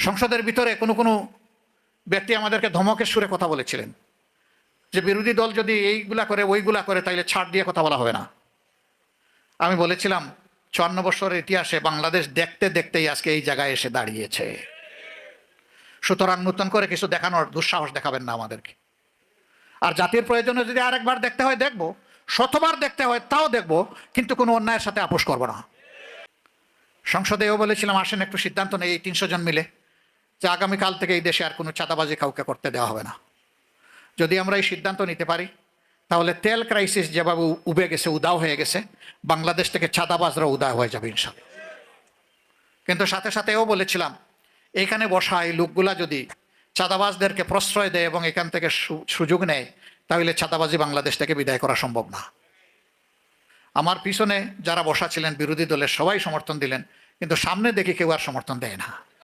সংসদের ভিতরে কোনো ব্যক্তি আমাদেরকে ধমকের সুরে কথা বলেছিলেন যে বিরোধী দল যদি এইগুলা করে ওইগুলা করে তাইলে ছাড় দিয়ে কথা বলা হবে না। আমি বলেছিলাম 54 বছরের ইতিহাসে বাংলাদেশ দেখতে দেখতেই আজকে এই জায়গায় এসে দাঁড়িয়েছে। সুতরাং নতুন করে কিছু দেখানোর দুঃসাহস দেখাবেন না আমাদেরকে। আর জাতির প্রয়োজনে যদি আরেকবার দেখতে হয় দেখব, শতবার দেখতে হয় তাও দেখব, কিন্তু কোনো অন্যায়ের সাথে আপোষ করব না। সংসদেও বলেছিলাম আসেন একটু সিদ্ধান্ত নেই এই 300 জন মিলে যে আগামীকাল থেকে এই দেশে আর কোনো চাঁদাবাজি কাউকে করতে দেওয়া হবে না। যদি আমরা এই সিদ্ধান্ত নিতে পারি তাহলে তেল ক্রাইসিস যেভাবে উবে গেছে, উদাও হয়ে গেছে, বাংলাদেশ থেকে চাঁদাবাজরা উদাও হয়ে যাবে ইনশাল্লাহ। কিন্তু সাথে সাথেও বলেছিলাম এখানে বসা এই লোকগুলা যদি চাঁদাবাজদেরকে প্রশ্রয় দেয় এবং এখান থেকে সুযোগ নেয় তাহলে চাঁদাবাজি বাংলাদেশ থেকে বিদায় করা সম্ভব না। আমার পিছনে যারা বসা ছিলেন বিরোধী দলের সবাই সমর্থন দিলেন, কিন্তু সামনে দেখি কেউ আর সমর্থন দেয় না।